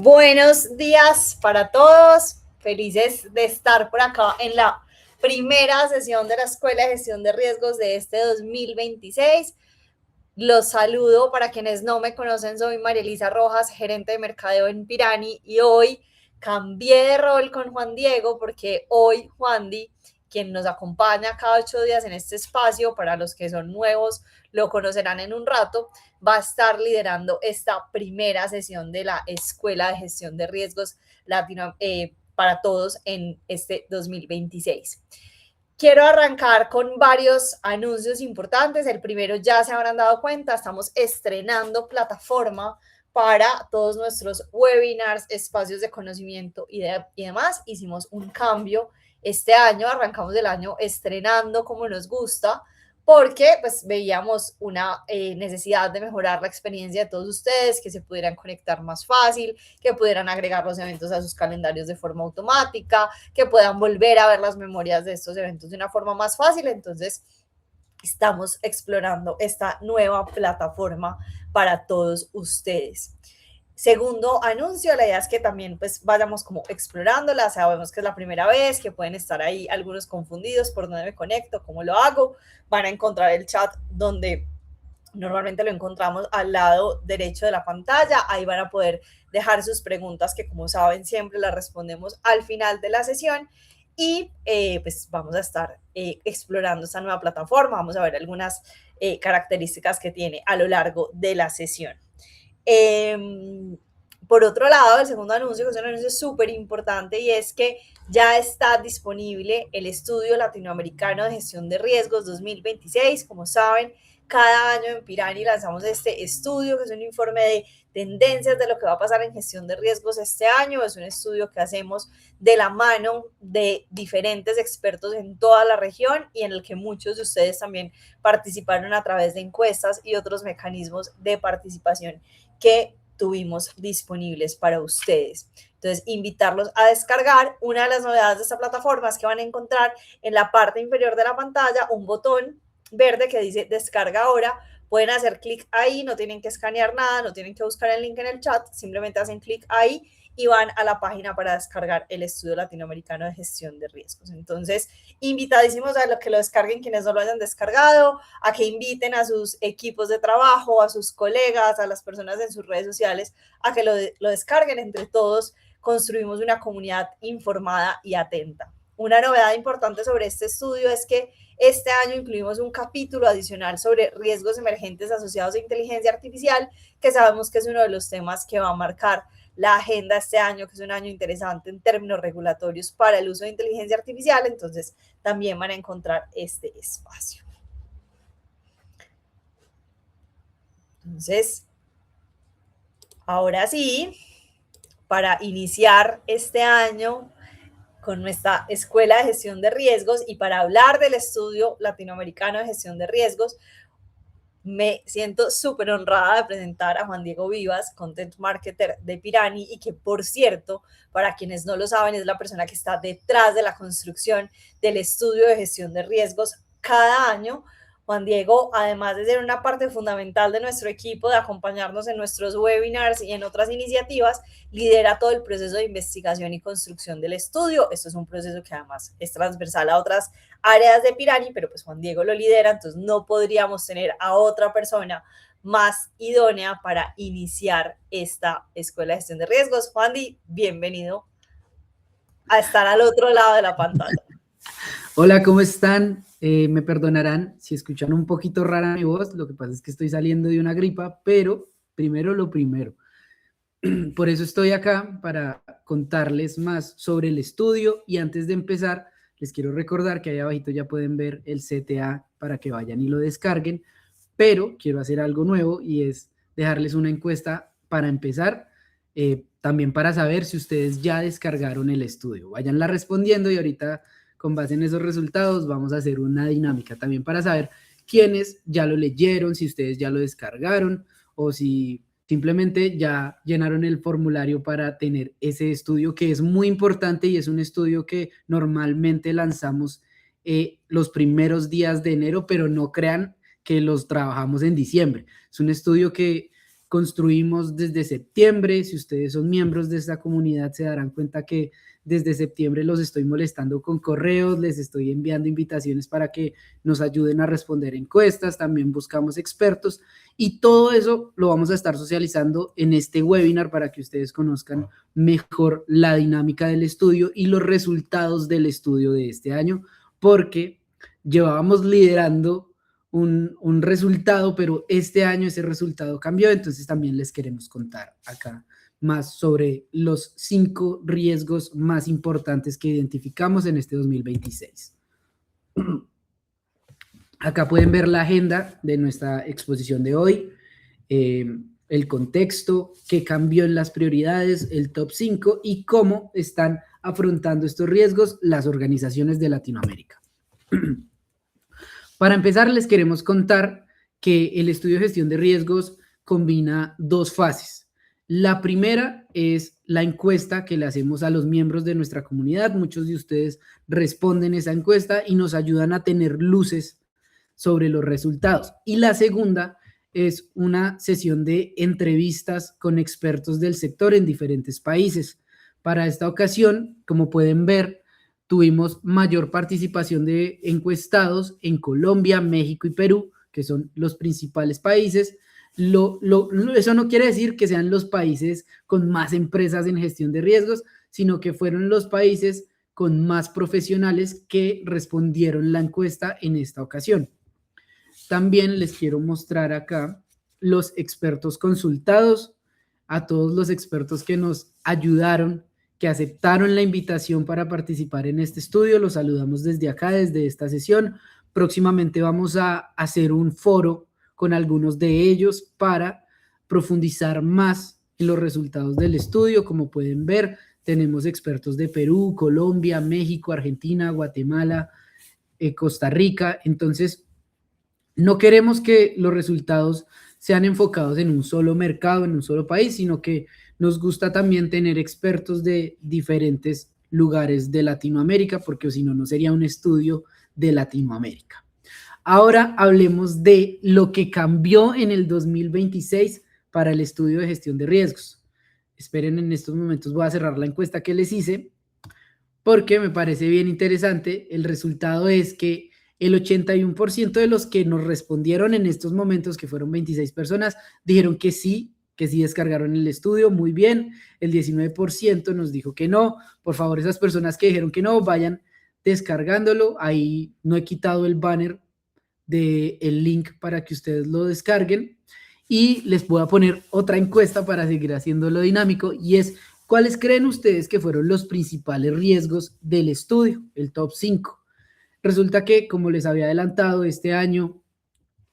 Buenos días para todos, felices de estar por acá en la primera sesión de la Escuela de Gestión de Riesgos de este 2026. Los saludo, para quienes no me conocen, soy María Elisa Rojas, gerente de mercadeo en Pirani, y hoy cambié de rol con Juan Diego porque hoy Juandi, quien nos acompaña cada 8 días en este espacio, para los que son nuevos lo conocerán en un rato, va a estar liderando esta primera sesión de la Escuela de Gestión de Riesgos para todos en este 2026. Quiero arrancar con varios anuncios importantes. El primero, ya se habrán dado cuenta, estamos estrenando plataforma para todos nuestros webinars, espacios de conocimiento y demás. Hicimos un cambio este año, arrancamos el año estrenando como nos gusta, porque pues veíamos una necesidad de mejorar la experiencia de todos ustedes, que se pudieran conectar más fácil, que pudieran agregar los eventos a sus calendarios de forma automática, que puedan volver a ver las memorias de estos eventos de una forma más fácil. Entonces, estamos explorando esta nueva plataforma para todos ustedes. Segundo anuncio, la idea es que también pues vayamos como explorándola. Sabemos que es la primera vez, que pueden estar ahí algunos confundidos por dónde me conecto, cómo lo hago. Van a encontrar el chat donde normalmente lo encontramos al lado derecho de la pantalla. Ahí van a poder dejar sus preguntas, que como saben siempre las respondemos al final de la sesión. Y pues vamos a estar explorando esta nueva plataforma. Vamos a ver algunas características que tiene a lo largo de la sesión. Por otro lado, el segundo anuncio, que es un anuncio súper importante, y es que ya está disponible el Estudio Latinoamericano de Gestión de Riesgos 2026. Como saben, cada año en Pirani lanzamos este estudio, que es un informe de tendencias de lo que va a pasar en gestión de riesgos este año. Es un estudio que hacemos de la mano de diferentes expertos en toda la región, y en el que muchos de ustedes también participaron a través de encuestas y otros mecanismos de participación que tuvimos disponibles para ustedes. Entonces, invitarlos a descargar. Una de las novedades de esta plataforma es que van a encontrar en la parte inferior de la pantalla un botón verde que dice descarga ahora. Pueden hacer clic ahí, no tienen que escanear nada, no tienen que buscar el link en el chat, simplemente hacen clic ahí y van a la página para descargar el Estudio Latinoamericano de Gestión de Riesgos. Entonces, invitadísimos a que lo descarguen quienes no lo hayan descargado, a que inviten a sus equipos de trabajo, a sus colegas, a las personas en sus redes sociales, a que lo descarguen. Entre todos construimos una comunidad informada y atenta. Una novedad importante sobre este estudio es que este año incluimos un capítulo adicional sobre riesgos emergentes asociados a inteligencia artificial, que sabemos que es uno de los temas que va a marcar la agenda este año, que es un año interesante en términos regulatorios para el uso de inteligencia artificial. Entonces, también van a encontrar este espacio. Entonces, ahora sí, para iniciar este año con nuestra Escuela de Gestión de Riesgos y para hablar del Estudio Latinoamericano de Gestión de Riesgos, me siento súper honrada de presentar a Juan Diego Vivas, Content Marketer de Pirani, y que, por cierto, para quienes no lo saben, es la persona que está detrás de la construcción del Estudio de Gestión de Riesgos cada año. Juan Diego, además de ser una parte fundamental de nuestro equipo, de acompañarnos en nuestros webinars y en otras iniciativas, lidera todo el proceso de investigación y construcción del estudio. Esto es un proceso que además es transversal a otras áreas de Pirani, pero pues Juan Diego lo lidera, entonces no podríamos tener a otra persona más idónea para iniciar esta Escuela de Gestión de Riesgos. Juan Di, bienvenido a estar al otro lado de la pantalla. Hola, ¿cómo están? Me perdonarán si escuchan un poquito rara mi voz, lo que pasa es que estoy saliendo de una gripa, pero primero lo primero. Por eso estoy acá, para contarles más sobre el estudio, y antes de empezar, les quiero recordar que ahí abajito ya pueden ver el CTA para que vayan y lo descarguen, pero quiero hacer algo nuevo, y es dejarles una encuesta para empezar, también para saber si ustedes ya descargaron el estudio. Váyanla respondiendo y ahorita, con base en esos resultados, vamos a hacer una dinámica también para saber quiénes ya lo leyeron, si ustedes ya lo descargaron o si simplemente ya llenaron el formulario para tener ese estudio, que es muy importante y es un estudio que normalmente lanzamos los primeros días de enero, pero no crean que los trabajamos en diciembre. Es un estudio que construimos desde septiembre. Si ustedes son miembros de esta comunidad, se darán cuenta que desde septiembre los estoy molestando con correos, les estoy enviando invitaciones para que nos ayuden a responder encuestas, también buscamos expertos y todo eso lo vamos a estar socializando en este webinar para que ustedes conozcan mejor la dinámica del estudio y los resultados del estudio de este año, porque llevábamos liderando un resultado, pero este año ese resultado cambió, entonces también les queremos contar acá más sobre los 5 riesgos más importantes que identificamos en este 2026. Acá pueden ver la agenda de nuestra exposición de hoy, el contexto, qué cambió en las prioridades, el top 5 y cómo están afrontando estos riesgos las organizaciones de Latinoamérica. Para empezar, les queremos contar que el estudio de gestión de riesgos combina 2 fases. La primera es la encuesta que le hacemos a los miembros de nuestra comunidad. Muchos de ustedes responden esa encuesta y nos ayudan a tener luces sobre los resultados. Y la segunda es una sesión de entrevistas con expertos del sector en diferentes países. Para esta ocasión, como pueden ver, tuvimos mayor participación de encuestados en Colombia, México y Perú, que son los principales países. Eso no quiere decir que sean los países con más empresas en gestión de riesgos, sino que fueron los países con más profesionales que respondieron la encuesta en esta ocasión. También les quiero mostrar acá los expertos consultados, a todos los expertos que nos ayudaron, que aceptaron la invitación para participar en este estudio. Los saludamos desde acá, desde esta sesión. Próximamente vamos a hacer un foro con algunos de ellos para profundizar más en los resultados del estudio. Como pueden ver, tenemos expertos de Perú, Colombia, México, Argentina, Guatemala, Costa Rica. Entonces, no queremos que los resultados sean enfocados en un solo mercado, en un solo país, sino que nos gusta también tener expertos de diferentes lugares de Latinoamérica, porque si no, no sería un estudio de Latinoamérica. Ahora hablemos de lo que cambió en el 2026 para el estudio de gestión de riesgos. Esperen, en estos momentos voy a cerrar la encuesta que les hice, porque me parece bien interesante. El resultado es que el 81% de los que nos respondieron en estos momentos, que fueron 26 personas, dijeron que sí descargaron el estudio, muy bien. El 19% nos dijo que no. Por favor, esas personas que dijeron que no, vayan descargándolo. Ahí no he quitado el banner del link para que ustedes lo descarguen. Y les voy a poner otra encuesta para seguir haciéndolo dinámico, y es: ¿cuáles creen ustedes que fueron los principales riesgos del estudio? El top 5. Resulta que, como les había adelantado, este año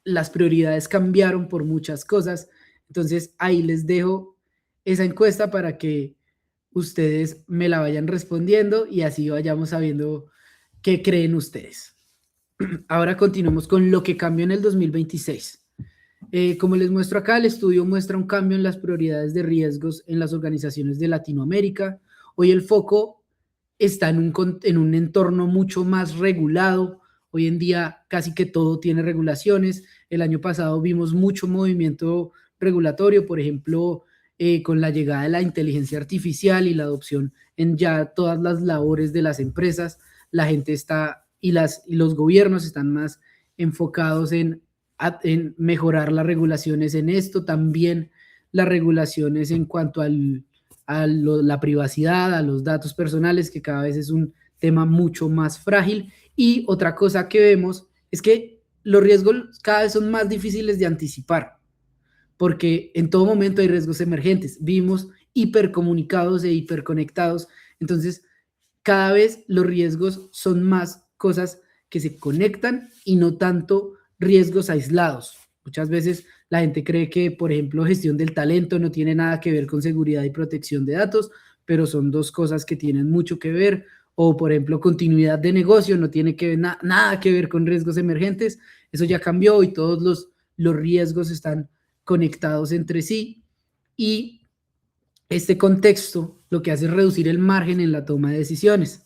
las prioridades cambiaron por muchas cosas. Entonces, ahí les dejo esa encuesta para que ustedes me la vayan respondiendo y así vayamos sabiendo qué creen ustedes. Ahora continuemos con lo que cambió en el 2026. Como les muestro acá, el estudio muestra un cambio en las prioridades de riesgos en las organizaciones de Latinoamérica. Hoy el foco está en un entorno mucho más regulado. Hoy en día casi que todo tiene regulaciones. El año pasado vimos mucho movimiento regulatorio, por ejemplo, con la llegada de la inteligencia artificial y la adopción en ya todas las labores de las empresas. La gente está y los gobiernos están más enfocados en mejorar las regulaciones en esto. También las regulaciones en cuanto a la privacidad, a los datos personales, que cada vez es un tema mucho más frágil. Y otra cosa que vemos es que los riesgos cada vez son más difíciles de anticipar, porque en todo momento hay riesgos emergentes. Vivimos hipercomunicados e hiperconectados, entonces cada vez los riesgos son más cosas que se conectan y no tanto riesgos aislados. Muchas veces la gente cree que, por ejemplo, gestión del talento no tiene nada que ver con seguridad y protección de datos, pero son dos cosas que tienen mucho que ver. O, por ejemplo, continuidad de negocio no tiene que ver, nada que ver con riesgos emergentes. Eso ya cambió y todos los riesgos están conectados entre sí. Y este contexto lo que hace es reducir el margen en la toma de decisiones,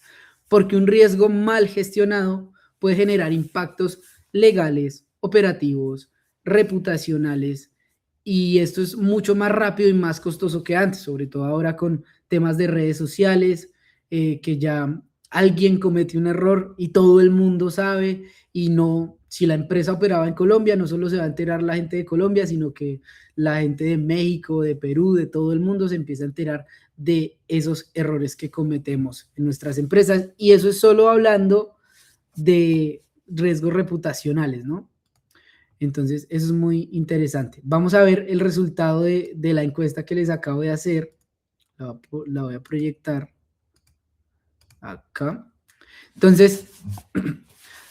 porque un riesgo mal gestionado puede generar impactos legales, operativos, reputacionales y esto es mucho más rápido y más costoso que antes, sobre todo ahora con temas de redes sociales, que ya alguien comete un error y todo el mundo sabe, y no, si la empresa operaba en Colombia, no solo se va a enterar la gente de Colombia, sino que la gente de México, de Perú, de todo el mundo se empieza a enterar de esos errores que cometemos en nuestras empresas, y eso es solo hablando de riesgos reputacionales, ¿no? Entonces, eso es muy interesante. Vamos a ver el resultado de la encuesta que les acabo de hacer. La voy a proyectar acá. Entonces,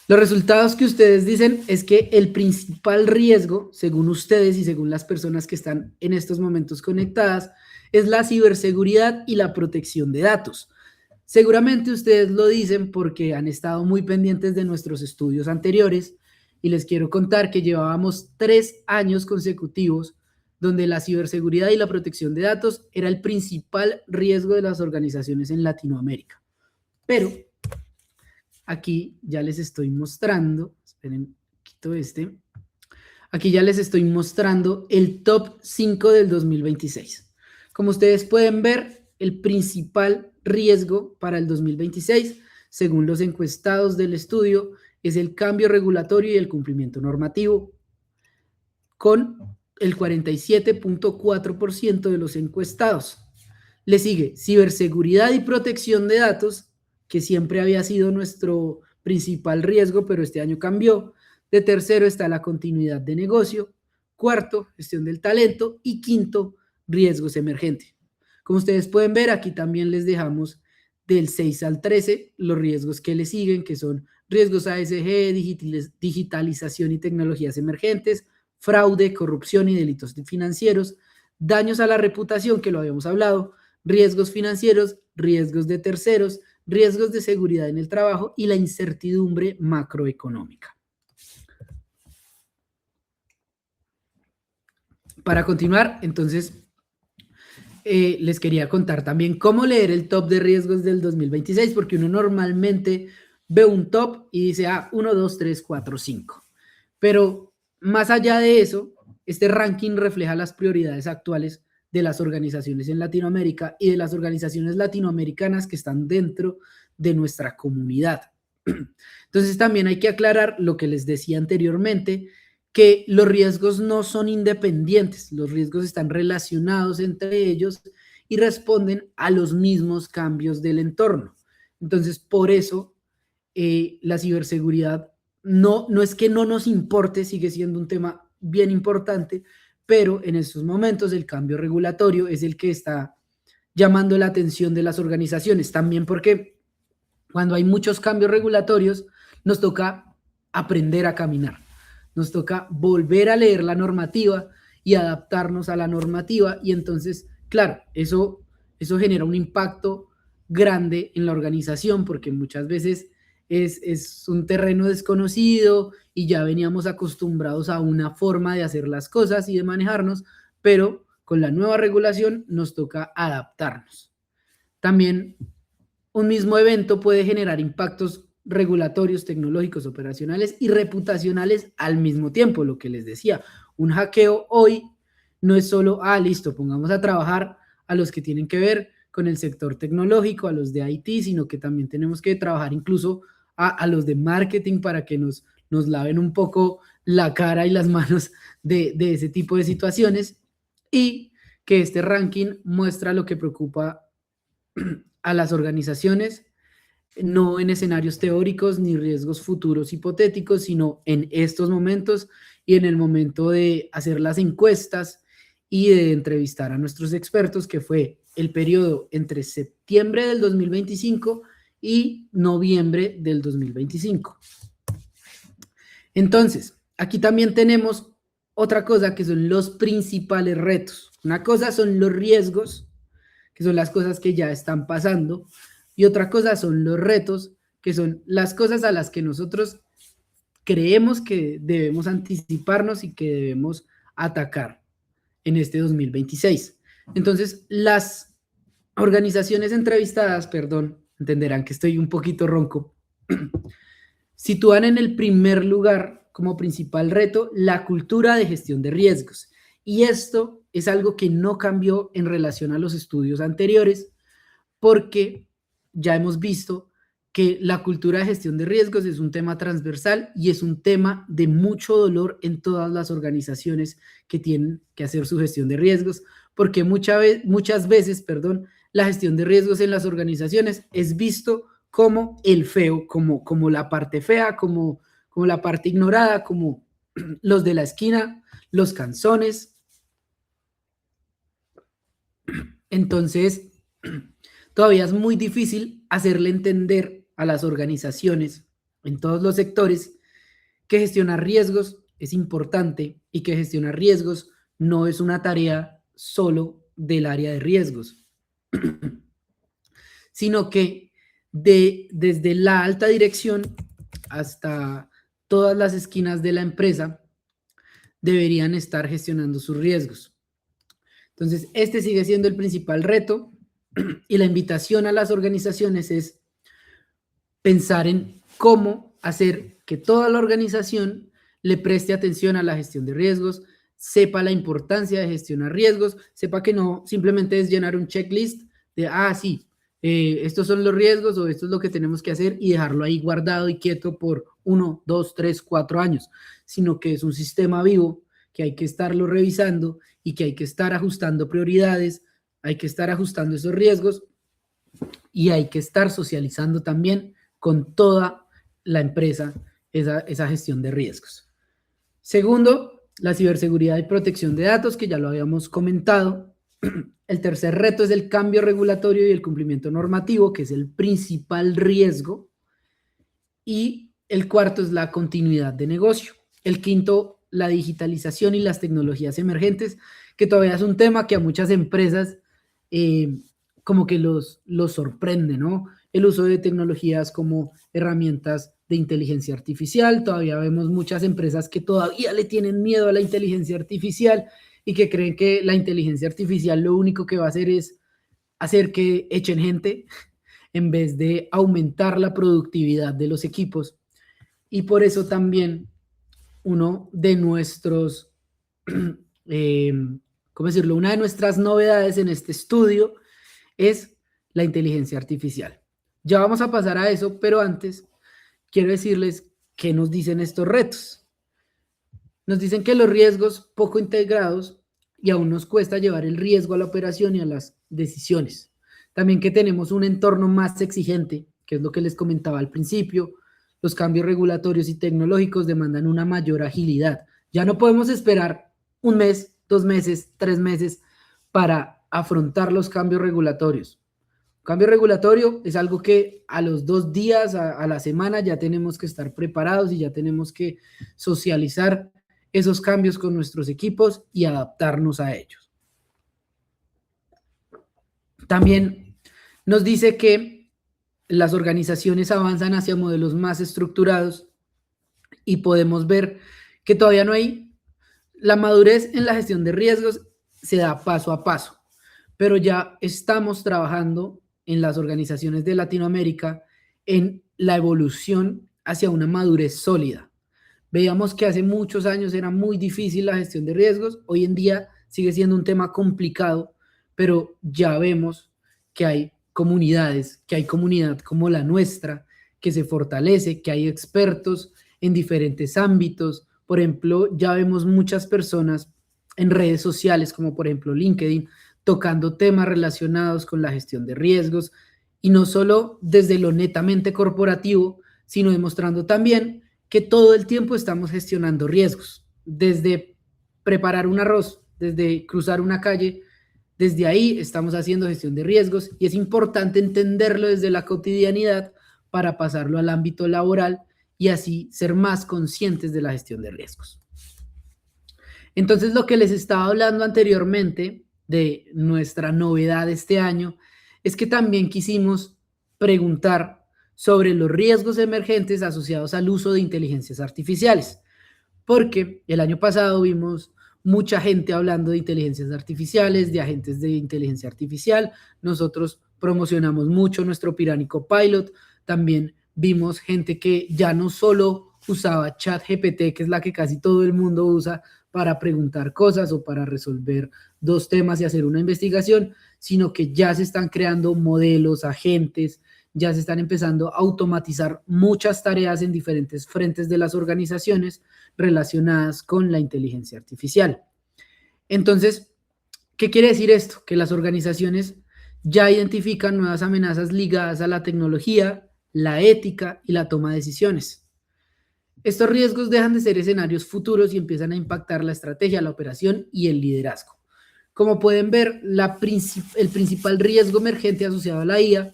los resultados que ustedes dicen es que el principal riesgo, según ustedes y según las personas que están en estos momentos conectadas, es la ciberseguridad y la protección de datos. Seguramente ustedes lo dicen porque han estado muy pendientes de nuestros estudios anteriores, y les quiero contar que llevábamos 3 años consecutivos donde la ciberseguridad y la protección de datos era el principal riesgo de las organizaciones en Latinoamérica. Pero aquí ya les estoy mostrando, esperen, quito este, aquí ya les estoy mostrando el top 5 del 2026. Como ustedes pueden ver, el principal riesgo para el 2026, según los encuestados del estudio, es el cambio regulatorio y el cumplimiento normativo, con el 47.4% de los encuestados. Le sigue ciberseguridad y protección de datos, que siempre había sido nuestro principal riesgo, pero este año cambió. De tercero está la continuidad de negocio. Cuarto, gestión del talento. Y quinto, riesgos emergentes. Como ustedes pueden ver, aquí también les dejamos del 6 al 13 los riesgos que le siguen, que son riesgos ASG, digitalización y tecnologías emergentes, fraude, corrupción y delitos financieros, daños a la reputación, que lo habíamos hablado, riesgos financieros, riesgos de terceros, riesgos de seguridad en el trabajo y la incertidumbre macroeconómica. Para continuar, entonces, les quería contar también cómo leer el top de riesgos del 2026, porque uno normalmente ve un top y dice, 1, 2, 3, 4, 5. Pero más allá de eso, este ranking refleja las prioridades actuales de las organizaciones en Latinoamérica y de las organizaciones latinoamericanas que están dentro de nuestra comunidad. Entonces también hay que aclarar lo que les decía anteriormente, que los riesgos no son independientes, los riesgos están relacionados entre ellos y responden a los mismos cambios del entorno. Entonces, por eso, la ciberseguridad no es que no nos importe, sigue siendo un tema bien importante, pero en estos momentos el cambio regulatorio es el que está llamando la atención de las organizaciones, también porque cuando hay muchos cambios regulatorios nos toca aprender a caminar. Nos toca volver a leer la normativa y adaptarnos a la normativa, y entonces, claro, eso genera un impacto grande en la organización porque muchas veces es un terreno desconocido y ya veníamos acostumbrados a una forma de hacer las cosas y de manejarnos, pero con la nueva regulación nos toca adaptarnos. También un mismo evento puede generar impactos regulatorios, tecnológicos, operacionales y reputacionales al mismo tiempo. Lo que les decía, un hackeo hoy no es solo, listo, pongamos a trabajar a los que tienen que ver con el sector tecnológico, a los de IT, sino que también tenemos que trabajar incluso a los de marketing para que nos laven un poco la cara y las manos de ese tipo de situaciones, y que este ranking muestra lo que preocupa a las organizaciones, no en escenarios teóricos ni riesgos futuros hipotéticos, sino en estos momentos y en el momento de hacer las encuestas y de entrevistar a nuestros expertos, que fue el periodo entre septiembre del 2025 y noviembre del 2025. Entonces, aquí también tenemos otra cosa que son los principales retos. Una cosa son los riesgos, que son las cosas que ya están pasando, y otra cosa son los retos, que son las cosas a las que nosotros creemos que debemos anticiparnos y que debemos atacar en este 2026. Entonces, las organizaciones entrevistadas, perdón, entenderán que estoy un poquito ronco, sitúan en el primer lugar como principal reto la cultura de gestión de riesgos Y esto es algo que no cambió en relación a los estudios anteriores, porque ya hemos visto que la cultura de gestión de riesgos es un tema transversal y es un tema de mucho dolor en todas las organizaciones que tienen que hacer su gestión de riesgos, porque muchas veces, la gestión de riesgos en las organizaciones es visto como el feo, como la parte fea, como la parte ignorada, como los de la esquina, los canzones. Entonces, todavía es muy difícil hacerle entender a las organizaciones en todos los sectores que gestionar riesgos es importante y que gestionar riesgos no es una tarea solo del área de riesgos, sino que desde la alta dirección hasta todas las esquinas de la empresa deberían estar gestionando sus riesgos. Entonces, este sigue siendo el principal reto y la invitación a las organizaciones es pensar en cómo hacer que toda la organización le preste atención a la gestión de riesgos, sepa la importancia de gestionar riesgos, sepa que no simplemente es llenar un checklist de, sí, estos son los riesgos o esto es lo que tenemos que hacer y dejarlo ahí guardado y quieto por 1, 2, 3, 4 años, sino que es un sistema vivo que hay que estarlo revisando y que hay que estar ajustando prioridades, hay que estar ajustando esos riesgos y hay que estar socializando también con toda la empresa esa gestión de riesgos. Segundo, la ciberseguridad y protección de datos, que ya lo habíamos comentado. El tercer reto es el cambio regulatorio y el cumplimiento normativo, que es el principal riesgo. Y el cuarto es la continuidad de negocio. El quinto, la digitalización y las tecnologías emergentes, que todavía es un tema que a muchas empresas como que los sorprende, ¿no? El uso de tecnologías como herramientas de inteligencia artificial. Todavía vemos muchas empresas que todavía le tienen miedo a la inteligencia artificial y que creen que la inteligencia artificial lo único que va a hacer es hacer que echen gente en vez de aumentar la productividad de los equipos. Y por eso también uno de nuestros, ¿cómo decirlo? Una de nuestras novedades en este estudio es la inteligencia artificial. Ya vamos a pasar a eso, pero antes quiero decirles qué nos dicen estos retos. Nos dicen que los riesgos poco integrados y aún nos cuesta llevar el riesgo a la operación y a las decisiones. También que tenemos un entorno más exigente, que es lo que les comentaba al principio. Los cambios regulatorios y tecnológicos demandan una mayor agilidad. Ya no podemos esperar 1 mes, 2 meses, 3 meses para afrontar los cambios regulatorios. Cambio regulatorio es algo que a los 2 días, a la semana, ya tenemos que estar preparados y ya tenemos que socializar esos cambios con nuestros equipos y adaptarnos a ellos. También nos dice que las organizaciones avanzan hacia modelos más estructurados y podemos ver que todavía no hay la madurez en la gestión de riesgos, se da paso a paso, pero ya estamos trabajando en las organizaciones de Latinoamérica en la evolución hacia una madurez sólida. Veíamos que hace muchos años era muy difícil la gestión de riesgos, hoy en día sigue siendo un tema complicado, pero ya vemos que hay comunidades, que hay comunidad como la nuestra, que se fortalece, que hay expertos en diferentes ámbitos. Por ejemplo, ya vemos muchas personas en redes sociales, como por ejemplo LinkedIn, tocando temas relacionados con la gestión de riesgos, y no solo desde lo netamente corporativo, sino demostrando también que todo el tiempo estamos gestionando riesgos, desde preparar un arroz, desde cruzar una calle, desde ahí estamos haciendo gestión de riesgos y es importante entenderlo desde la cotidianidad para pasarlo al ámbito laboral y así ser más conscientes de la gestión de riesgos. Entonces, lo que les estaba hablando anteriormente de nuestra novedad de este año es que también quisimos preguntar sobre los riesgos emergentes asociados al uso de inteligencias artificiales, porque el año pasado vimos mucha gente hablando de inteligencias artificiales, de agentes de inteligencia artificial. Nosotros promocionamos mucho nuestro Piranha Copilot. También vimos gente que ya no solo usaba ChatGPT, que es la que casi todo el mundo usa para preguntar cosas o para resolver dos temas y hacer una investigación, sino que ya se están creando modelos, agentes, ya se están empezando a automatizar muchas tareas en diferentes frentes de las organizaciones relacionadas con la inteligencia artificial. Entonces, ¿qué quiere decir esto? Que las organizaciones ya identifican nuevas amenazas ligadas a la tecnología, la ética y la toma de decisiones. Estos riesgos dejan de ser escenarios futuros y empiezan a impactar la estrategia, la operación y el liderazgo. Como pueden ver, el principal riesgo emergente asociado a la IA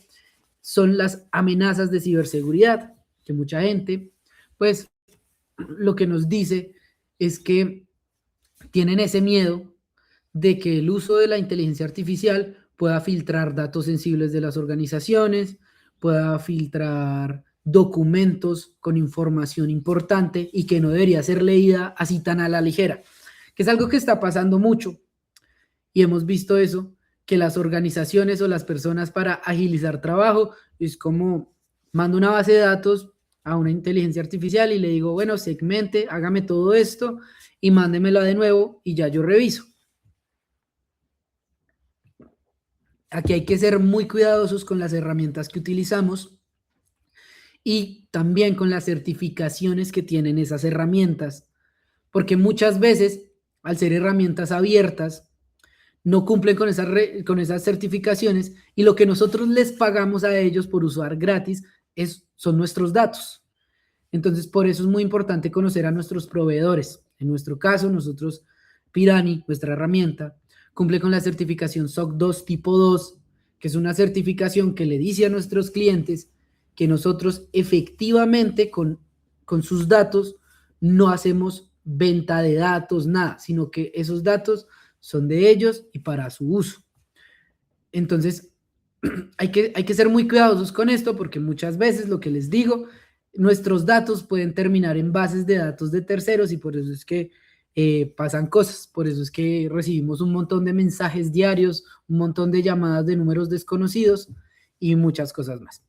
son las amenazas de ciberseguridad, que mucha gente, pues, lo que nos dice es que tienen ese miedo de que el uso de la inteligencia artificial pueda filtrar datos sensibles de las organizaciones, pueda filtrar documentos con información importante y que no debería ser leída así tan a la ligera, que es algo que está pasando mucho y hemos visto eso, que las organizaciones o las personas para agilizar trabajo es como mando una base de datos a una inteligencia artificial y le digo, bueno, segmente, hágame todo esto y mándemelo de nuevo y ya yo reviso. Aquí hay que ser muy cuidadosos con las herramientas que utilizamos y también con las certificaciones que tienen esas herramientas, porque muchas veces, al ser herramientas abiertas, no cumplen con esas certificaciones y lo que nosotros les pagamos a ellos por usar gratis son nuestros datos. Entonces, por eso es muy importante conocer a nuestros proveedores. En nuestro caso, nosotros, Pirani, nuestra herramienta, cumple con la certificación SOC 2 tipo 2, que es una certificación que le dice a nuestros clientes que nosotros efectivamente con sus datos no hacemos venta de datos, nada, sino que esos datos son de ellos y para su uso. Entonces, hay que ser muy cuidadosos con esto porque muchas veces, lo que les digo, nuestros datos pueden terminar en bases de datos de terceros y por eso es que pasan cosas, por eso es que recibimos un montón de mensajes diarios, un montón de llamadas de números desconocidos y muchas cosas más.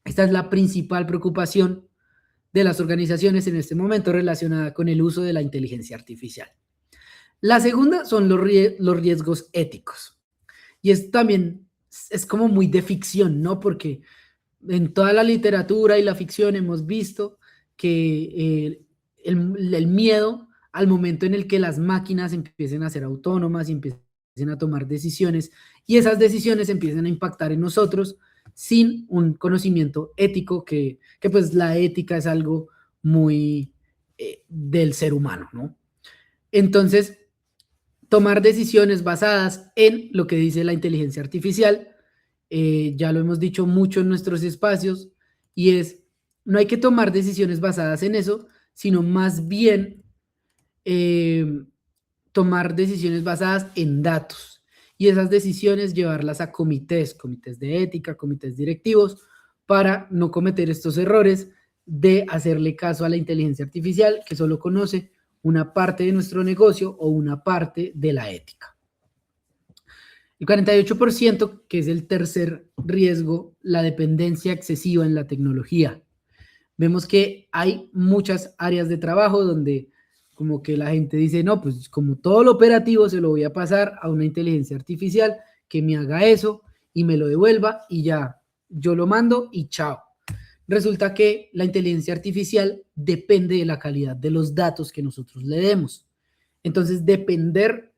Esta es la principal preocupación de las organizaciones en este momento relacionada con el uso de la inteligencia artificial. La segunda son los riesgos éticos. Y esto también es como muy de ficción, ¿no? Porque en toda la literatura y la ficción hemos visto que el miedo al momento en el que las máquinas empiecen a ser autónomas y empiecen a tomar decisiones y esas decisiones empiecen a impactar en nosotros sin un conocimiento ético, que pues la ética es algo muy del ser humano, ¿no? Entonces, tomar decisiones basadas en lo que dice la inteligencia artificial, ya lo hemos dicho mucho en nuestros espacios, y no hay que tomar decisiones basadas en eso, sino más bien tomar decisiones basadas en datos, y esas decisiones llevarlas a comités de ética, comités directivos, para no cometer estos errores de hacerle caso a la inteligencia artificial que solo conoce una parte de nuestro negocio o una parte de la ética. El 48%, que es el tercer riesgo, la dependencia excesiva en la tecnología. Vemos que hay muchas áreas de trabajo donde como que la gente dice, no, pues como todo lo operativo se lo voy a pasar a una inteligencia artificial que me haga eso y me lo devuelva y ya, yo lo mando y chao. Resulta que la inteligencia artificial depende de la calidad de los datos que nosotros le demos. Entonces, depender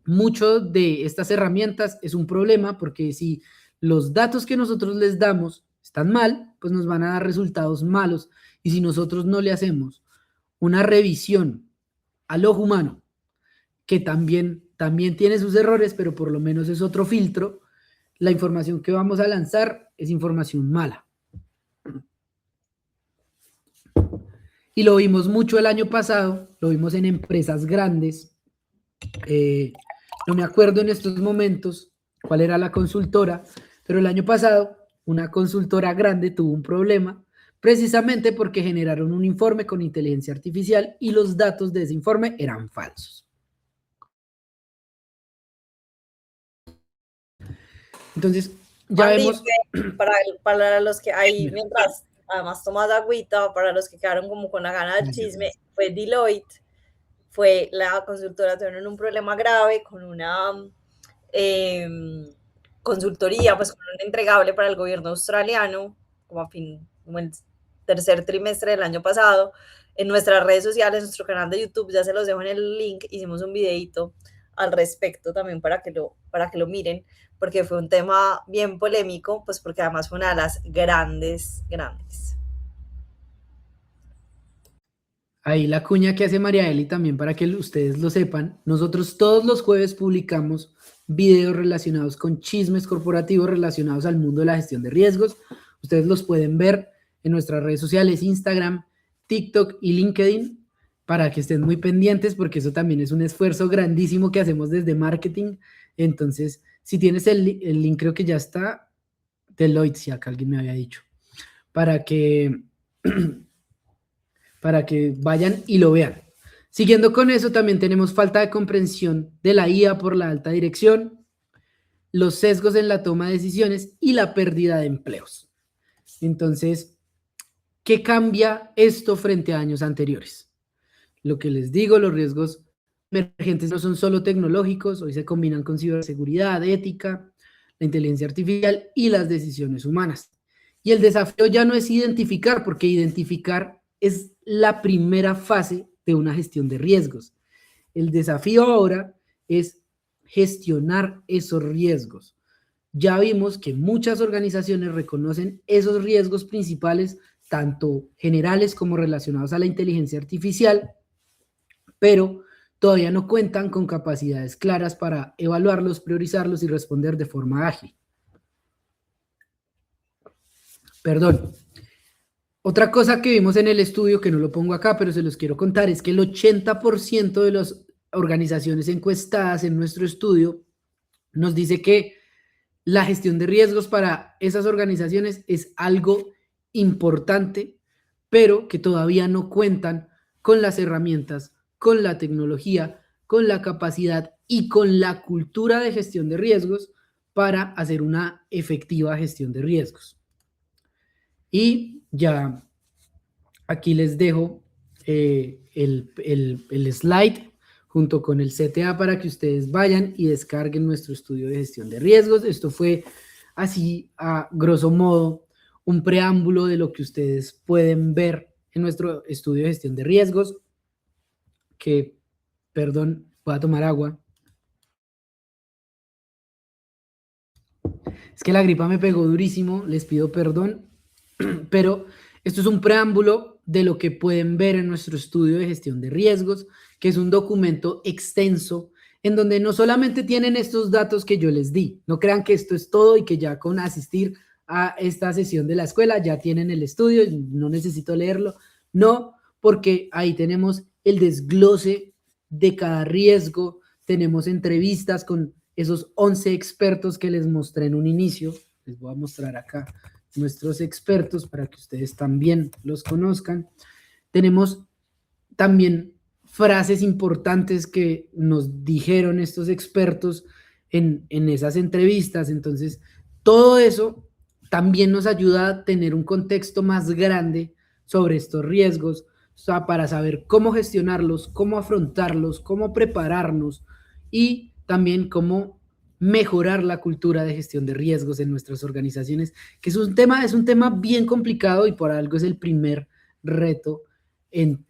mucho de estas herramientas es un problema porque si los datos que nosotros les damos están mal, pues nos van a dar resultados malos. Y si nosotros no le hacemos una revisión al ojo humano, que también tiene sus errores, pero por lo menos es otro filtro, la información que vamos a lanzar es información mala. Y lo vimos mucho el año pasado, lo vimos en empresas grandes. No me acuerdo en estos momentos cuál era la consultora, pero el año pasado una consultora grande tuvo un problema precisamente porque generaron un informe con inteligencia artificial y los datos de ese informe eran falsos. Entonces, ya vemos... Para los que hay, mientras además tomas agüita, para los que quedaron como con la gana del chisme, fue Deloitte, fue la consultora, tuvieron un problema grave con una eh, consultoría, pues con un entregable para el gobierno australiano, como el tercer trimestre del año pasado. En nuestras redes sociales, nuestro canal de YouTube, ya se los dejo en el link, hicimos un videito al respecto también para que lo miren, porque fue un tema bien polémico, pues porque además fue una de las grandes. Ahí la cuña que hace María Eli también para que ustedes lo sepan. Nosotros todos los jueves publicamos videos relacionados con chismes corporativos relacionados al mundo de la gestión de riesgos. Ustedes los pueden ver en nuestras redes sociales, Instagram, TikTok y LinkedIn, para que estén muy pendientes porque eso también es un esfuerzo grandísimo que hacemos desde marketing. Entonces, si tienes el link, creo que ya está, Deloitte, si acá alguien me había dicho, para que para que vayan y lo vean. Siguiendo con eso, también tenemos falta de comprensión de la IA por la alta dirección, los sesgos en la toma de decisiones y la pérdida de empleos. Entonces, ¿qué cambia esto frente a años anteriores? Lo que les digo, los riesgos emergentes no son solo tecnológicos, hoy se combinan con ciberseguridad, ética, la inteligencia artificial y las decisiones humanas. Y el desafío ya no es identificar, porque identificar es la primera fase de una gestión de riesgos. El desafío ahora es gestionar esos riesgos. Ya vimos que muchas organizaciones reconocen esos riesgos principales, tanto generales como relacionados a la inteligencia artificial, pero todavía no cuentan con capacidades claras para evaluarlos, priorizarlos y responder de forma ágil. Perdón. Otra cosa que vimos en el estudio, que no lo pongo acá, pero se los quiero contar, es que el 80% de las organizaciones encuestadas en nuestro estudio nos dice que la gestión de riesgos para esas organizaciones es algo importante, pero que todavía no cuentan con las herramientas, con la tecnología, con la capacidad y con la cultura de gestión de riesgos para hacer una efectiva gestión de riesgos. Y ya aquí les dejo el slide junto con el CTA para que ustedes vayan y descarguen nuestro estudio de gestión de riesgos. Esto fue así, a grosso modo, un preámbulo de lo que ustedes pueden ver en nuestro estudio de gestión de riesgos. Que, perdón, voy a tomar agua. Es que la gripa me pegó durísimo, les pido perdón, pero esto es un preámbulo de lo que pueden ver en nuestro estudio de gestión de riesgos, que es un documento extenso en donde no solamente tienen estos datos que yo les di, no crean que esto es todo y que ya con asistir a esta sesión de la escuela ya tienen el estudio, no necesito leerlo, no, porque ahí tenemos el desglose de cada riesgo, tenemos entrevistas con esos 11 expertos que les mostré en un inicio, les voy a mostrar acá nuestros expertos para que ustedes también los conozcan. Tenemos también frases importantes que nos dijeron estos expertos en esas entrevistas. Entonces, todo eso también nos ayuda a tener un contexto más grande sobre estos riesgos, o sea, para saber cómo gestionarlos, cómo afrontarlos, cómo prepararnos y también cómo mejorar la cultura de gestión de riesgos en nuestras organizaciones, que es un tema bien complicado y por algo es el primer reto en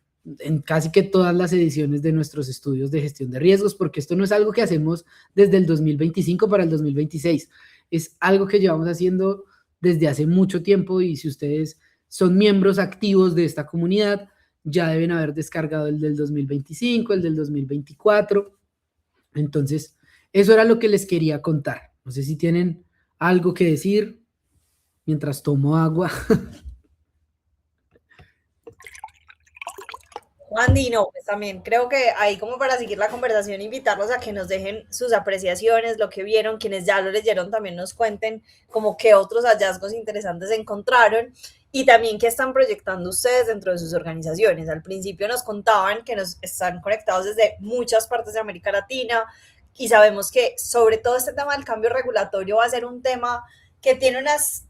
casi que todas las ediciones de nuestros estudios de gestión de riesgos, porque esto no es algo que hacemos desde el 2025 para el 2026, es algo que llevamos haciendo desde hace mucho tiempo y si ustedes son miembros activos de esta comunidad, ya deben haber descargado el del 2025, el del 2024. Entonces, eso era lo que les quería contar. No sé si tienen algo que decir mientras tomo agua. Juan Dino, pues también creo que ahí como para seguir la conversación, invitarlos a que nos dejen sus apreciaciones, lo que vieron, quienes ya lo leyeron también nos cuenten como qué otros hallazgos interesantes encontraron y también qué están proyectando ustedes dentro de sus organizaciones. Al principio nos contaban que nos están conectados desde muchas partes de América Latina y sabemos que sobre todo este tema del cambio regulatorio va a ser un tema que tiene unas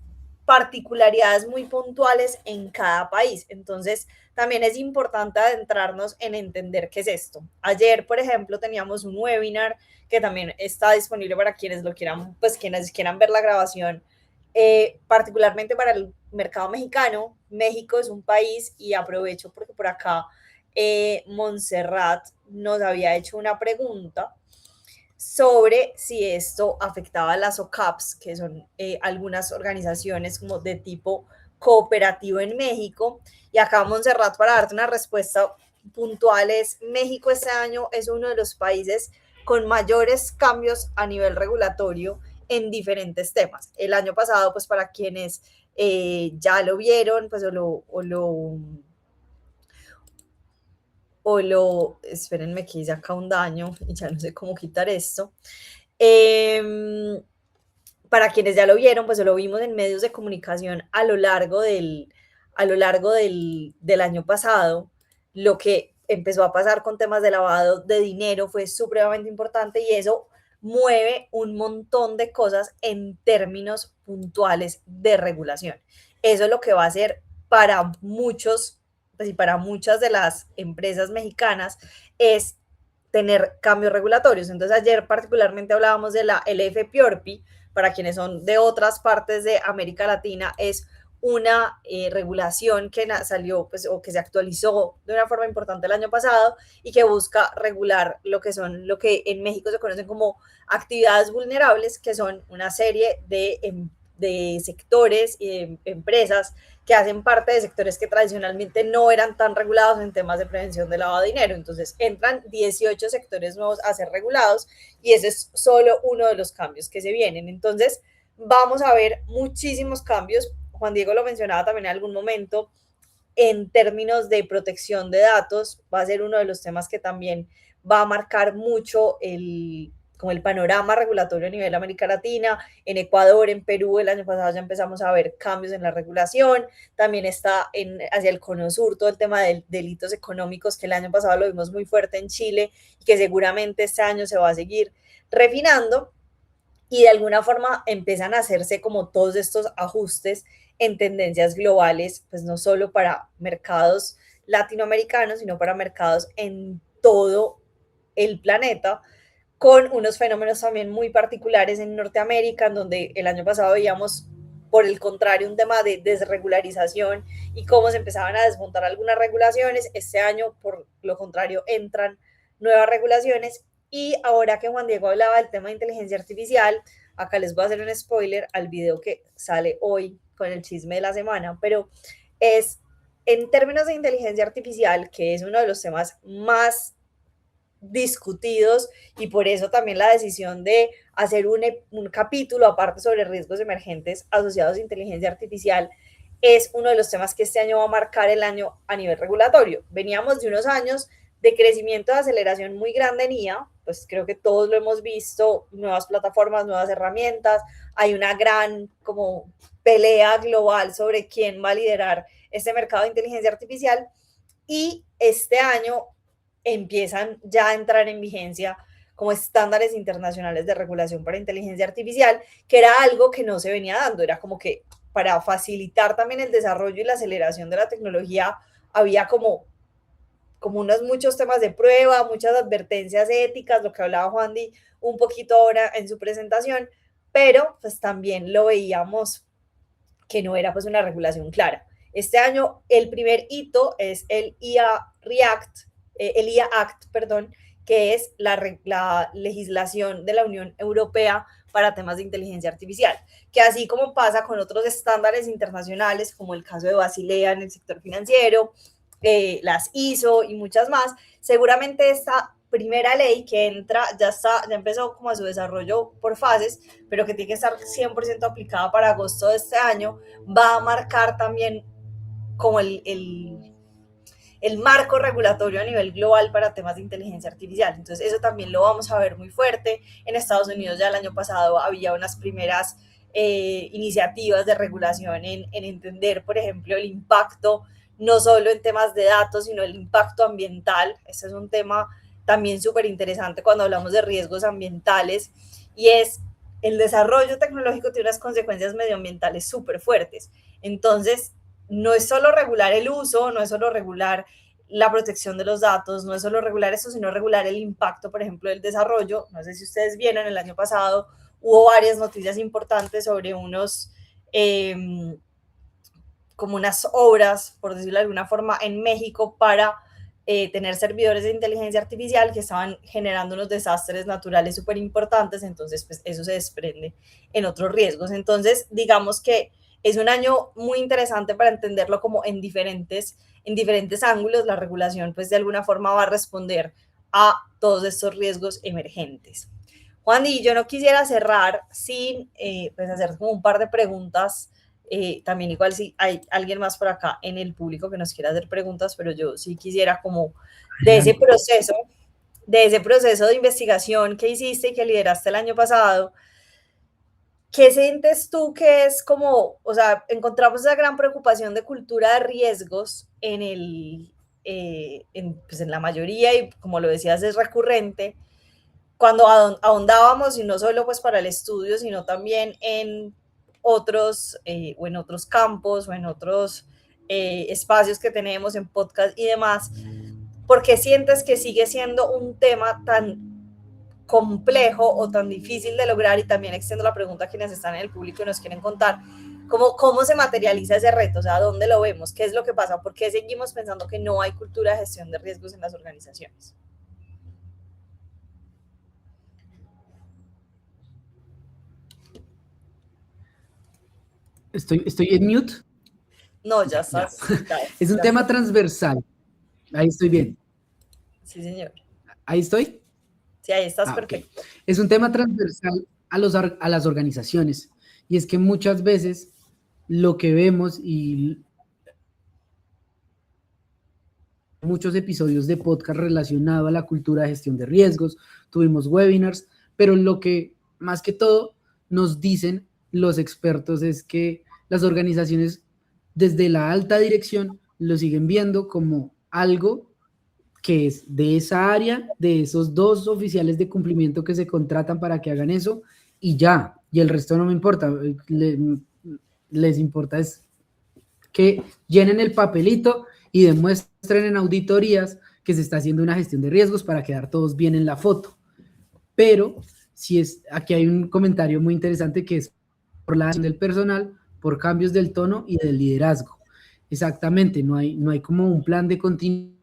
particularidades muy puntuales en cada país. Entonces, también es importante adentrarnos en entender qué es esto. Ayer, por ejemplo, teníamos un webinar que también está disponible para quienes lo quieran, pues quienes quieran ver la grabación, particularmente para el mercado mexicano. México es un país, y aprovecho porque por acá Montserrat nos había hecho una pregunta sobre si esto afectaba a las OCAPs, que son algunas organizaciones como de tipo cooperativo en México. Y acá, Montserrat, para darte una respuesta puntual, es México este año es uno de los países con mayores cambios a nivel regulatorio en diferentes temas. El año pasado, pues para quienes ya lo vieron, pues espérenme que hice acá un daño y ya no sé cómo quitar esto. Para quienes ya lo vieron, pues lo vimos en medios de comunicación a lo largo del año pasado. Lo que empezó a pasar con temas de lavado de dinero fue supremamente importante, y eso mueve un montón de cosas en términos puntuales de regulación. Eso es lo que va a hacer para muchos, pues, y para muchas de las empresas mexicanas, es tener cambios regulatorios. Entonces, ayer particularmente hablábamos de la LFPORPI. Para quienes son de otras partes de América Latina, es una regulación que salió, pues, o que se actualizó de una forma importante el año pasado, y que busca regular lo que en México se conocen como actividades vulnerables, que son una serie de sectores y de empresas que hacen parte de sectores que tradicionalmente no eran tan regulados en temas de prevención de lavado de dinero. Entonces entran 18 sectores nuevos a ser regulados, y ese es solo uno de los cambios que se vienen. Entonces vamos a ver muchísimos cambios. Juan Diego lo mencionaba también en algún momento, en términos de protección de datos, va a ser uno de los temas que también va a marcar mucho como el panorama regulatorio a nivel América Latina. En Ecuador, en Perú, el año pasado ya empezamos a ver cambios en la regulación. También está hacia el cono sur todo el tema de delitos económicos, que el año pasado lo vimos muy fuerte en Chile, y que seguramente este año se va a seguir refinando. Y de alguna forma empiezan a hacerse como todos estos ajustes en tendencias globales, pues no solo para mercados latinoamericanos, sino para mercados en todo el planeta, con unos fenómenos también muy particulares en Norteamérica, en donde el año pasado veíamos, por el contrario, un tema de desregularización y cómo se empezaban a desmontar algunas regulaciones. Este año, por lo contrario, entran nuevas regulaciones. Y ahora que Juan Diego hablaba del tema de inteligencia artificial, acá les voy a hacer un spoiler al video que sale hoy con el chisme de la semana, pero es en términos de inteligencia artificial, que es uno de los temas más discutidos, y por eso también la decisión de hacer un capítulo aparte sobre riesgos emergentes asociados a inteligencia artificial, es uno de los temas que este año va a marcar el año a nivel regulatorio. Veníamos de unos años de crecimiento, de aceleración muy grande en IA, pues creo que todos lo hemos visto, nuevas plataformas, nuevas herramientas, hay una gran como pelea global sobre quién va a liderar este mercado de inteligencia artificial, y este año empiezan ya a entrar en vigencia como estándares internacionales de regulación para inteligencia artificial, que era algo que no se venía dando. Era como que para facilitar también el desarrollo y la aceleración de la tecnología había como unos muchos temas de prueba, muchas advertencias éticas, lo que hablaba Juan Di un poquito ahora en su presentación, pero pues también lo veíamos que no era pues una regulación clara. Este año el primer hito es el IA Act, perdón, que es la legislación de la Unión Europea para temas de inteligencia artificial, que así como pasa con otros estándares internacionales, como el caso de Basilea en el sector financiero, las ISO y muchas más, seguramente esta primera ley que entra ya empezó como a su desarrollo por fases, pero que tiene que estar 100% aplicada para agosto de este año, va a marcar también como el marco regulatorio a nivel global para temas de inteligencia artificial. Entonces eso también lo vamos a ver muy fuerte. En Estados Unidos ya el año pasado había unas primeras iniciativas de regulación en entender, por ejemplo, el impacto, no solo en temas de datos, sino el impacto ambiental. Este es un tema también súper interesante cuando hablamos de riesgos ambientales, y es el desarrollo tecnológico tiene unas consecuencias medioambientales súper fuertes. Entonces, no es solo regular el uso, no es solo regular la protección de los datos, no es solo regular eso, sino regular el impacto, por ejemplo, del desarrollo. No sé si ustedes vieron, el año pasado hubo varias noticias importantes sobre unos, como unas obras, por decirlo de alguna forma, en México para tener servidores de inteligencia artificial que estaban generando unos desastres naturales súper importantes, entonces pues eso se desprende en otros riesgos. Entonces, digamos que es un año muy interesante para entenderlo como en diferentes ángulos. La regulación pues de alguna forma va a responder a todos estos riesgos emergentes. Juan, y yo no quisiera cerrar sin pues hacer como un par de preguntas. También igual si hay alguien más por acá en el público que nos quiera hacer preguntas, pero yo sí quisiera como de ese proceso de investigación que hiciste y que lideraste el año pasado, ¿qué sientes tú que es como, o sea, encontramos esa gran preocupación de cultura de riesgos pues en la mayoría, y como lo decías es recurrente, cuando ahondábamos, y no solo pues para el estudio, sino también en otros, o en otros campos, o en otros espacios que tenemos en podcast y demás, ¿por qué sientes que sigue siendo un tema tan complejo o tan difícil de lograr? Y también extiendo la pregunta a quienes están en el público y nos quieren contar, ¿cómo se materializa ese reto? O sea, ¿dónde lo vemos? ¿Qué es lo que pasa? ¿Por qué seguimos pensando que no hay cultura de gestión de riesgos en las organizaciones? Estoy en mute. No, ya Ya. estás. Ya, Es un ya tema estás. transversal. Ahí estoy bien. Sí, señor. Ahí estoy. Sí, ahí estás Ok. perfecto. Es un tema transversal a las organizaciones. Y es que muchas veces lo que vemos y muchos episodios de podcast relacionado a la cultura de gestión de riesgos, tuvimos webinars, pero lo que más que todo nos dicen los expertos es que las organizaciones desde la alta dirección lo siguen viendo como algo que es de esa área, de esos 2 oficiales de cumplimiento que se contratan para que hagan eso, y ya, y el resto no me importa, les importa es que llenen el papelito y demuestren en auditorías que se está haciendo una gestión de riesgos para quedar todos bien en la foto. Pero si es, aquí hay un comentario muy interesante que es por la acción del personal, por cambios del tono y del liderazgo. Exactamente, no hay como un plan de continuidad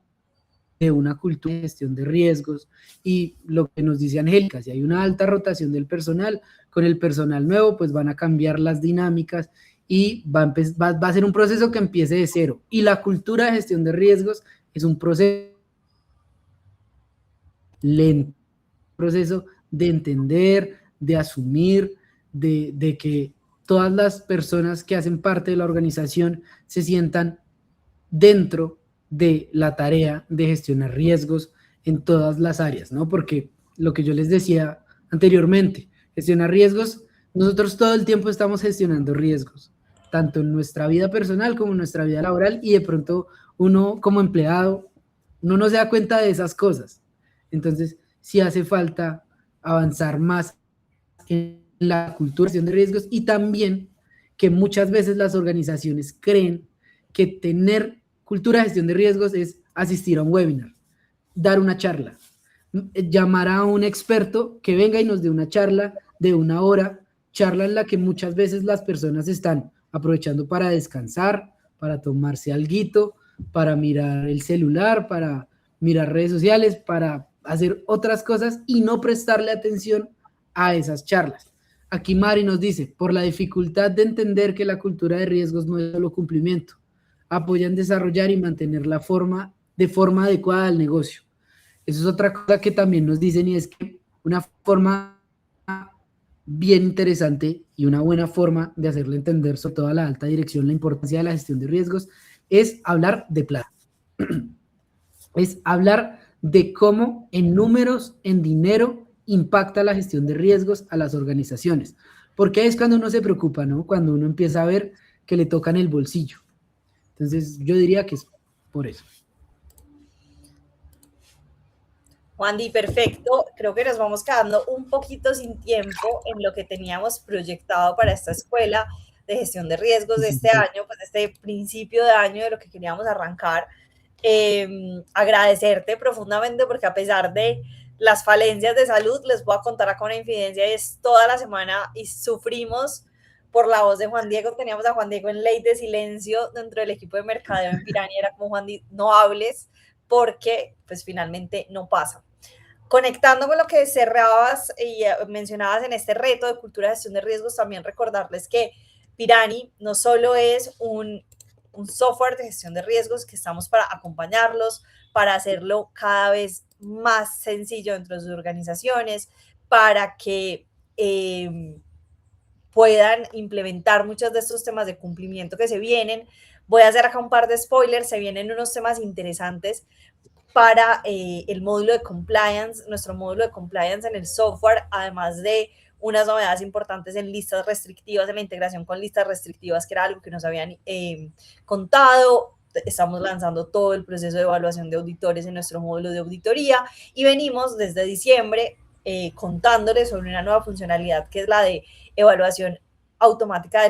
de una cultura de gestión de riesgos, y lo que nos dice Angélica, si hay una alta rotación del personal, con el personal nuevo pues van a cambiar las dinámicas y va a ser un proceso que empiece de cero, y la cultura de gestión de riesgos es un proceso lento, un proceso de entender, de asumir, de que todas las personas que hacen parte de la organización se sientan dentro de la tarea de gestionar riesgos en todas las áreas, ¿no? Porque lo que yo les decía anteriormente, gestionar riesgos, nosotros todo el tiempo estamos gestionando riesgos, tanto en nuestra vida personal como en nuestra vida laboral, y de pronto uno como empleado, uno no se da cuenta de esas cosas. Entonces, sí hace falta avanzar más en la cultura de gestión de riesgos, y también que muchas veces las organizaciones creen que tener cultura de gestión de riesgos es asistir a un webinar, dar una charla, llamar a un experto que venga y nos dé una charla de 1 hora, charla en la que muchas veces las personas están aprovechando para descansar, para tomarse alguito, para mirar el celular, para mirar redes sociales, para hacer otras cosas y no prestarle atención a esas charlas. Aquí Mari nos dice, por la dificultad de entender que la cultura de riesgos no es solo cumplimiento, apoyan desarrollar y mantener la forma de forma adecuada al negocio. Eso es otra cosa que también nos dicen, y es que una forma bien interesante y una buena forma de hacerle entender sobre todo a la alta dirección la importancia de la gestión de riesgos es hablar de plata. Es hablar de cómo en números, en dinero, impacta la gestión de riesgos a las organizaciones. Porque es cuando uno se preocupa, ¿no? Cuando uno empieza a ver que le tocan el bolsillo. Entonces, yo diría que es por eso. Juan Di, perfecto. Creo que nos vamos quedando un poquito sin tiempo en lo que teníamos proyectado para esta escuela de gestión de riesgos de este año, pues de este principio de año de lo que queríamos arrancar. Agradecerte profundamente porque a pesar de las falencias de salud, les voy a contar acá una infidencia, es toda la semana y sufrimos por la voz de Juan Diego. Teníamos a Juan Diego en ley de silencio dentro del equipo de mercadeo en Pirani, era como Juan Diego, no hables porque pues finalmente no pasa. Conectando con lo que cerrabas y mencionabas en este reto de cultura de gestión de riesgos, también recordarles que Pirani no solo es un software de gestión de riesgos, que estamos para acompañarlos, para hacerlo cada vez más sencillo dentro de sus organizaciones, para que puedan implementar muchos de estos temas de cumplimiento que se vienen. Voy a hacer acá un par de spoilers, se vienen unos temas interesantes para el módulo de compliance, nuestro módulo de compliance en el software, además de unas novedades importantes en listas restrictivas, en la integración con listas restrictivas, que era algo que nos habían contado. Estamos lanzando todo el proceso de evaluación de auditores en nuestro módulo de auditoría y venimos desde diciembre contándoles sobre una nueva funcionalidad que es la de evaluación automática,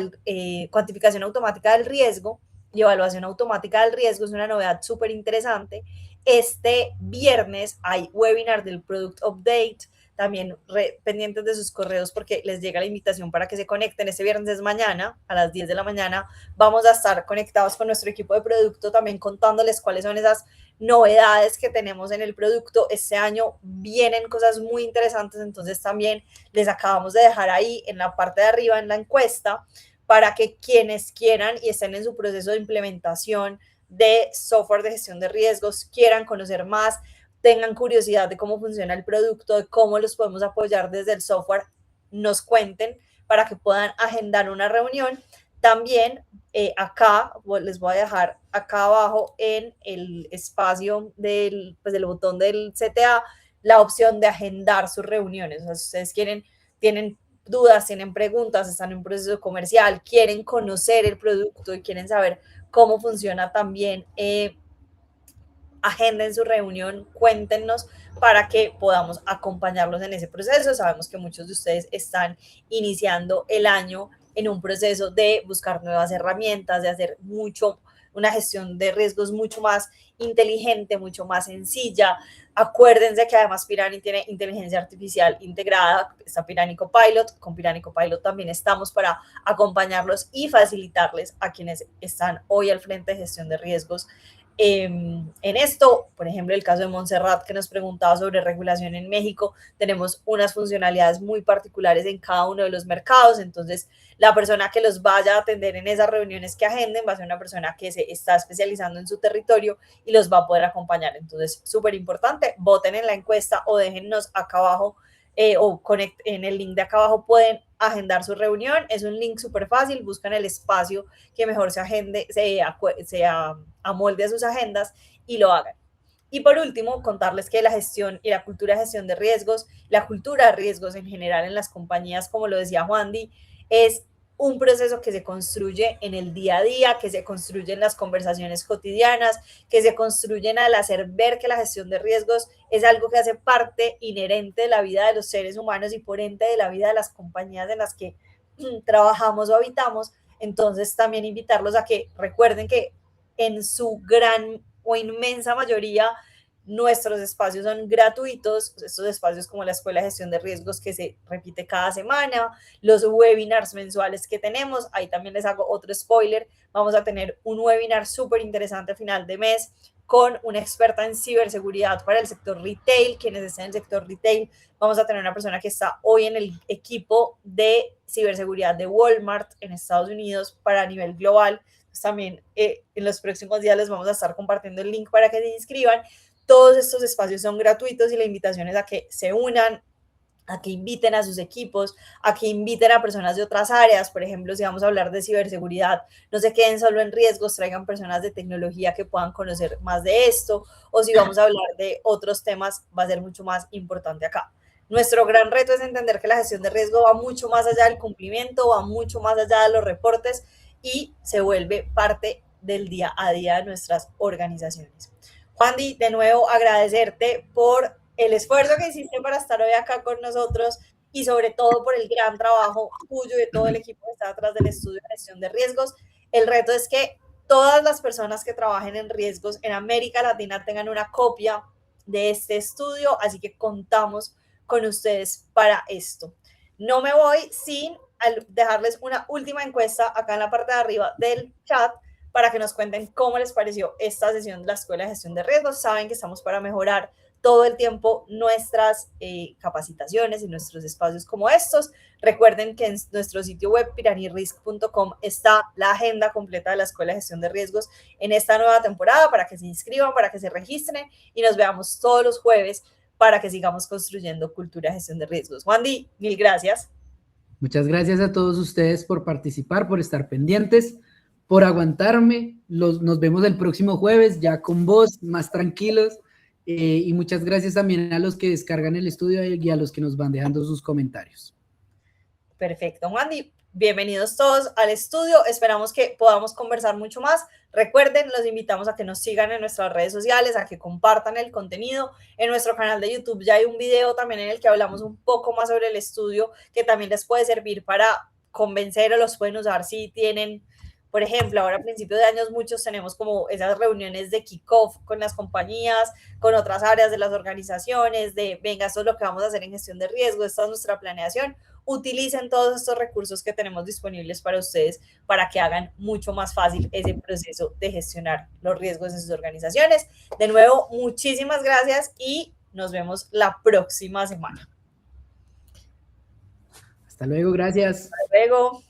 cuantificación automática del riesgo y evaluación automática del riesgo. Es una novedad súper interesante. Este viernes hay webinar del Product Update, también pendientes de sus correos porque les llega la invitación para que se conecten. Este viernes es mañana, a las 10 de la mañana, vamos a estar conectados con nuestro equipo de producto, también contándoles cuáles son esas novedades que tenemos en el producto. Este año vienen cosas muy interesantes, entonces también les acabamos de dejar ahí en la parte de arriba en la encuesta para que quienes quieran y estén en su proceso de implementación de software de gestión de riesgos, quieran conocer más, tengan curiosidad de cómo funciona el producto, de cómo los podemos apoyar desde el software, nos cuenten para que puedan agendar una reunión. También acá les voy a dejar acá abajo en el espacio del, pues, del botón del CTA la opción de agendar sus reuniones. O sea, si ustedes quieren, tienen dudas, tienen preguntas, están en un proceso comercial, quieren conocer el producto y quieren saber cómo funciona también, agenden su reunión, cuéntenos para que podamos acompañarlos en ese proceso. Sabemos que muchos de ustedes están iniciando el año en un proceso de buscar nuevas herramientas, de hacer una gestión de riesgos mucho más inteligente, mucho más sencilla. Acuérdense que además Pirani tiene inteligencia artificial integrada, está Pirani Copilot, con Pirani Copilot también estamos para acompañarlos y facilitarles a quienes están hoy al frente de gestión de riesgos en esto. Por ejemplo, el caso de Montserrat, que nos preguntaba sobre regulación en México, tenemos unas funcionalidades muy particulares en cada uno de los mercados, entonces la persona que los vaya a atender en esas reuniones que agenden va a ser una persona que se está especializando en su territorio y los va a poder acompañar. Entonces, súper importante, voten en la encuesta o déjennos acá abajo en el link de acá abajo pueden agendar su reunión. Es un link súper fácil, buscan el espacio que mejor se agende, se amolde a sus agendas y lo hagan. Y por último, contarles que la gestión y la cultura de gestión de riesgos, la cultura de riesgos en general en las compañías, como lo decía Juan Di, es un proceso que se construye en el día a día, que se construye en las conversaciones cotidianas, que se construyen al hacer ver que la gestión de riesgos es algo que hace parte inherente de la vida de los seres humanos y por ende de la vida de las compañías en las que trabajamos o habitamos. Entonces también invitarlos a que recuerden que en su gran o inmensa mayoría nuestros espacios son gratuitos, estos espacios como la Escuela de Gestión de Riesgos que se repite cada semana, los webinars mensuales que tenemos, ahí también les hago otro spoiler, vamos a tener un webinar súper interesante a final de mes con una experta en ciberseguridad para el sector retail, quienes estén en el sector retail, vamos a tener una persona que está hoy en el equipo de ciberseguridad de Walmart en Estados Unidos para nivel global. Pues también en los próximos días les vamos a estar compartiendo el link para que se inscriban. Todos estos espacios son gratuitos y la invitación es a que se unan, a que inviten a sus equipos, a que inviten a personas de otras áreas. Por ejemplo, si vamos a hablar de ciberseguridad, no se queden solo en riesgos, traigan personas de tecnología que puedan conocer más de esto, o si vamos a hablar de otros temas, va a ser mucho más importante acá. Nuestro gran reto es entender que la gestión de riesgo va mucho más allá del cumplimiento, va mucho más allá de los reportes y se vuelve parte del día a día de nuestras organizaciones. Juan Di, de nuevo agradecerte por el esfuerzo que hiciste para estar hoy acá con nosotros y sobre todo por el gran trabajo tuyo y de todo el equipo que está detrás del estudio de gestión de riesgos. El reto es que todas las personas que trabajen en riesgos en América Latina tengan una copia de este estudio, así que contamos con ustedes para esto. No me voy sin dejarles una última encuesta acá en la parte de arriba del chat para que nos cuenten cómo les pareció esta sesión de la Escuela de Gestión de Riesgos. Saben que estamos para mejorar todo el tiempo nuestras capacitaciones y nuestros espacios como estos. Recuerden que en nuestro sitio web piranirisk.com está la agenda completa de la Escuela de Gestión de Riesgos en esta nueva temporada para que se inscriban, para que se registren y nos veamos todos los jueves para que sigamos construyendo cultura de gestión de riesgos. Wandy, mil gracias. Muchas gracias a todos ustedes por participar, por estar pendientes, por aguantarme. Nos vemos el próximo jueves ya con vos, más tranquilos. Y muchas gracias también a los que descargan el estudio y a los que nos van dejando sus comentarios. Perfecto, Wandy. Bienvenidos todos al estudio. Esperamos que podamos conversar mucho más. Recuerden, los invitamos a que nos sigan en nuestras redes sociales, a que compartan el contenido. En nuestro canal de YouTube ya hay un video también en el que hablamos un poco más sobre el estudio, que también les puede servir para convencer o los pueden usar si tienen, por ejemplo, ahora a principios de años muchos tenemos como esas reuniones de kickoff con las compañías, con otras áreas de las organizaciones, de venga, esto es lo que vamos a hacer en gestión de riesgo, esta es nuestra planeación. Utilicen todos estos recursos que tenemos disponibles para ustedes para que hagan mucho más fácil ese proceso de gestionar los riesgos en sus organizaciones. De nuevo, muchísimas gracias y nos vemos la próxima semana. Hasta luego, gracias. Hasta luego.